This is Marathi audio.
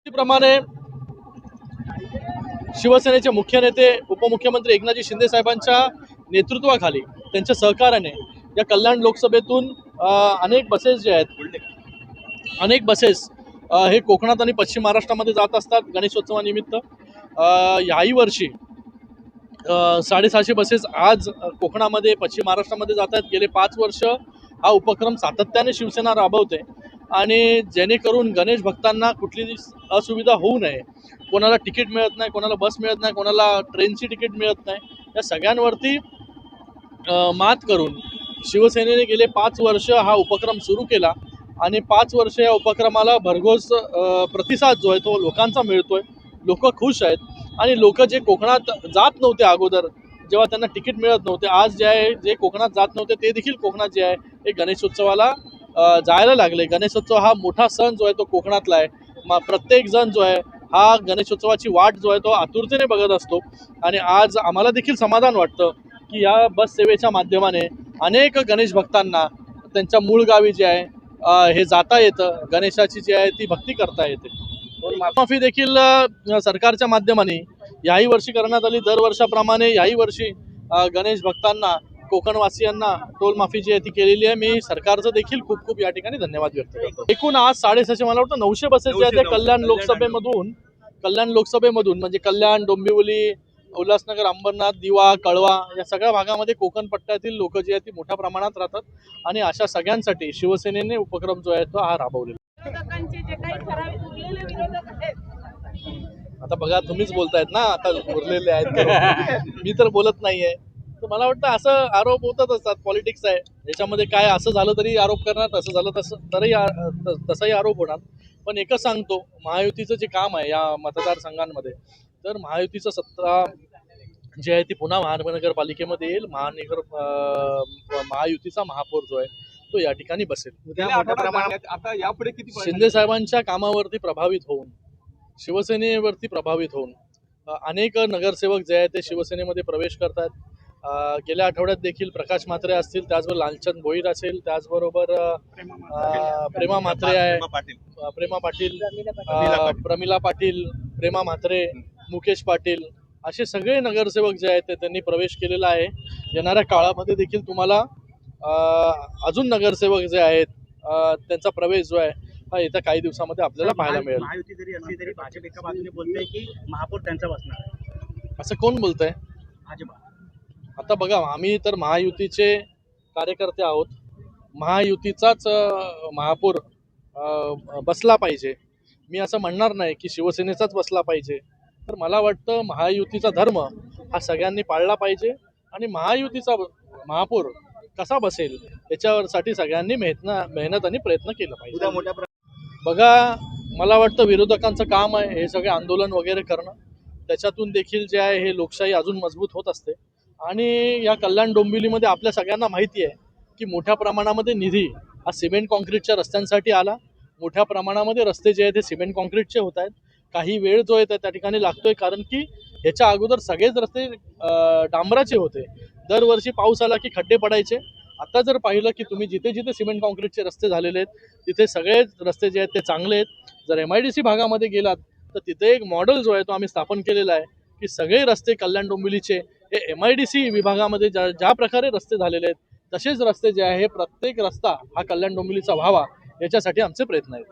प्रमाणे शिवसेनेचे मुख्य नेते उपमुख्यमंत्री एकनाथजी शिंदे साहेबांच्या नेतृत्वाखाली त्यांच्या सहकार्याने या कल्याण लोकसभेतून अनेक बसेस जे आहेत अनेक बसेस हे कोकणात आणि पश्चिम महाराष्ट्रामध्ये जात असतात गणेशोत्सवानिमित्त। याही वर्षी 650 बसेस आज कोकणामध्ये पश्चिम महाराष्ट्रामध्ये जात आहेत। गेले 5 वर्ष हा उपक्रम सातत्याने शिवसेना राबवते आणि जेणेकरून गणेश भक्तांना कुठलीही असुविधा होऊ नये, कोणाला तिकीट मिळत नाही, कोणाला बस मिळत नाही, कोणाला ट्रेनची तिकीट मिळत नाही, या सगळ्यांवरती मात करून शिवसेनेने गेले 5 वर्ष हा उपक्रम सुरू केला आणि 5 वर्ष या उपक्रमाला भरघोस प्रतिसाद जो आहे तो लोकांचा मिळतोय। लोक खुश आहेत आणि लोक जे कोकणात जात नव्हते अगोदर, जेव्हा त्यांना तिकीट मिळत नव्हते, आज जे आहे जे कोकणात जात नव्हते ते देखील कोकणात जे आहे हे गणेशोत्सवाला जायला लागले। गणेशोत्सव हा मोठा सण जो आहे तो कोकणातला आहे। प्रत्येक जण जो आहे हा गणेशोत्सवाची वाट जो आहे तो आतुरतेने बघत असतो आणि आज आम्हाला देखील समाधान वाटतं की या बस सेवेच्या माध्यमाने अनेक गणेश भक्तांना त्यांच्या मूळ गावी जे आहे हे जाता येतं, गणेशाची जी आहे ती भक्ती करता येते। माफी देखील सरकारच्या माध्यमाने याही वर्षी करण्यात आली। दरवर्षाप्रमाणे याही वर्षी गणेश भक्तांना कोकणवासियांना टोल माफी जी आहे ती केलेली आहे। मी सरकारचं देखील खूप खूप या ठिकाणी धन्यवाद व्यक्त करतो। एकूण आज 650 मला वाटतं 900 बसेस जे आहेत कल्याण लोकसभेमधून म्हणजे कल्याण, डोंबिवली, उल्हासनगर, अंबरनाथ, दिवा, कळवा या सगळ्या भागामध्ये कोकण पट्ट्यातील लोक जे आहेत ती मोठ्या प्रमाणात राहतात आणि अशा सगळ्यांसाठी शिवसेनेने उपक्रम जो आहे तो हा राबवलेला। आता बघा तुम्हीच बोलतायत ना, आता उरलेले आहेत मी तर बोलत नाहीये। तर मला वाटतं असं आरोप होतच असतात, पॉलिटिक्स आहे याच्यामध्ये। काय असं झालं तरी आरोप करणार, तसं झालं तसाही आरोप होणार। पण एकच सांगतो, महायुतीचं जे काम आहे या मतदारसंघांमध्ये, तर महायुतीचं सत्ता जी आहे ती पुन्हा महानगरपालिकेमध्ये येईल। महायुतीचा महापौर जो आहे तो या ठिकाणी बसेल। आता यापुढे किती शिंदे साहेबांच्या कामावरती प्रभावित होऊन, शिवसेनेवरती प्रभावित होऊन अनेक नगरसेवक जे आहेत ते शिवसेनेमध्ये प्रवेश करतात। गेल्या आठवड्यात देखील प्रकाश म्हात्रे असतील, त्याचबरोबर लालचंद भोईर असेल, त्याचबरोबर प्रेमा म्हात्रे आहे, प्रेमा पाटील, प्रमिला पाटील, प्रेमा म्हात्रे, मुकेश पाटील, असे सगळे नगरसेवक जे आहेत ते त्यांनी प्रवेश केलेला आहे। येणाऱ्या काळामध्ये देखील तुम्हाला अजून नगरसेवक जे आहेत त्यांचा प्रवेश जो आहे हा येत्या काही दिवसामध्ये आपल्याला पाहायला मिळेल। महायुती जरी असली तरी भाजप एका बाजूने बोलते की महापौर त्यांचा बसणार आहे, असं कोण बोलतंय? भाजप। आता बघा, आम्ही तर महायुतीचे कार्यकर्ते आहोत। महायुतीचाच महापौर बसला पाहिजे, मी असं म्हणणार नाही की शिवसेनेचाच बसला पाहिजे। तर मला वाटतं महायुतीचा धर्म हा सगळ्यांनी पाळला पाहिजे आणि महायुतीचा महापौर कसा बसेल याच्यावरसाठी सगळ्यांनी मेहनत आणि प्रयत्न केला पाहिजे। बघा, मला वाटतं विरोधकांचं काम आहे हे सगळे आंदोलन वगैरे करणं, त्याच्यातून देखील जे आहे हे लोकशाही अजून मजबूत होत असते। आणि या कल्याण डोंबिवलीमध्ये आपल्या सगळ्यांना माहिती आहे की मोठ्या प्रमाणामध्ये निधी हा सिमेंट कॉन्क्रीटच्या रस्त्यांसाठी आला। मोठ्या प्रमाणामध्ये रस्ते जे आहेत ते सिमेंट कॉन्क्रीटचे होत आहेत। काही वेळ जो आहे त्या ठिकाणी लागतोय, कारण की ह्याच्या अगोदर सगळेच रस्ते डांबराचे होते। दरवर्षी पाऊस आला की खड्डे पडायचे। आता जर पाहिलं की तुम्ही जिथे जिथे सिमेंट कॉन्क्रीटचे रस्ते झालेले आहेत तिथे सगळेच रस्ते जे आहेत ते चांगले आहेत। जर MIDC भागामध्ये गेलात तर तिथे एक मॉडेल जो आहे तो आम्ही स्थापन केलेला आहे की सगळे रस्ते कल्याण डोंबिवलीचे हे MIDC विभागामध्ये ज्या प्रकारे रस्ते झालेले आहेत तसेच रस्ते जे आहे प्रत्येक रस्ता हा कल्याण डोंबिवलीचा व्हावा याच्यासाठी आमचे प्रयत्न आहेत।